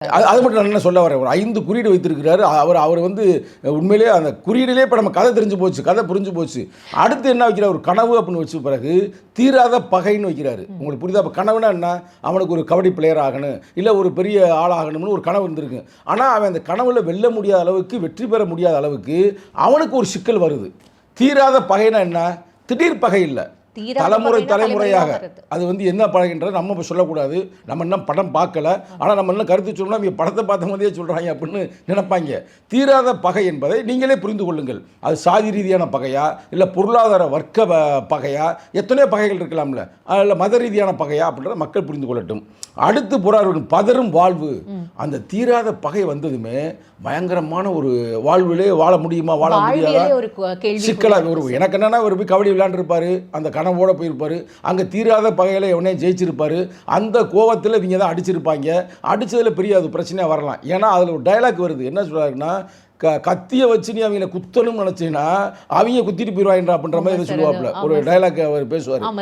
அது மட்டும் நான் என்ன சொல்ல வரேன், ஒரு 5 குறியீடு வைத்திருக்கிறாரு. அவர் வந்து உண்மையிலேயே அந்த குறியீடிலே இப்போ நம்ம கதை தெரிஞ்சு போச்சு, கதை புரிஞ்சு போச்சு. அடுத்து என்ன வைக்கிறார், ஒரு கனவு அப்படின்னு வச்ச பிறகு தீராத பகைன்னு வைக்கிறாரு. உங்களுக்கு புரியுதா? அப்போ கனவுனா என்ன, அவனுக்கு ஒரு கபடி பிளேயர் ஆகணும், இல்லை ஒரு பெரிய ஆள் ஆகணும்னு ஒரு கனவு இருந்திருக்கு. ஆனால் அவன் அந்த கனவுல வெல்ல முடியாத அளவுக்கு, வெற்றி பெற முடியாத அளவுக்கு அவனுக்கு ஒரு சிக்கல் வருது. தீராத பகைனா என்ன, திடீர் பகை இல்லை, தலைமுறையாக. அது வந்து என்ன பழகின்றது நம்ம இப்போ சொல்லக்கூடாது. நம்ம இன்னும் படம் பார்க்கல, ஆனால் நம்ம இன்னும் கருத்து சொல்லணும், இவங்க படத்தை பார்த்த மாதிரியே சொல்கிறாங்க அப்படின்னு நினைப்பாங்க. தீராத பகை என்பதை நீங்களே புரிந்து கொள்ளுங்கள். அது சாதி ரீதியான பகையா, இல்லை பொருளாதார வர்க்க பகையா, எத்தனையோ பகைகள் இருக்கலாம்ல, இல்லை மத ரீதியான பகையா அப்படின்றத மக்கள் புரிந்து கொள்ளட்டும். அடுத்து போராடுவது பதறும் வாழ்வு. அந்த தீராத பகை வந்ததுமே பயங்கரமான ஒரு வாழ்விலே வாழ முடியுமா, வாழ முடியாதா சிக்கலாக ஒரு. எனக்கு என்னன்னா, ஒரு போய் கபடி விளையாண்டுருப்பாரு, அந்த கனவோட போயிருப்பாரு, அங்கே தீராத பகையில் எவனே ஜெயிச்சிருப்பாரு. அந்த கோவத்தில் இவங்க தான் அடிச்சிருப்பாங்க. அடித்ததில் பெரிய அது பிரச்சனையாக வரலாம். ஏன்னா அதில் ஒரு டைலாக் வருது, என்ன சொல்கிறாருன்னா, கத்தியை வச்சு நீ அவங்கள குத்தணும்னு நினச்சின்னா அவங்க குத்திட்டு போயிடுவாங்கன்றா அப்படின்ற மாதிரி சொல்லுவாப்புல ஒரு டைலாக் அவர் பேசுவார்.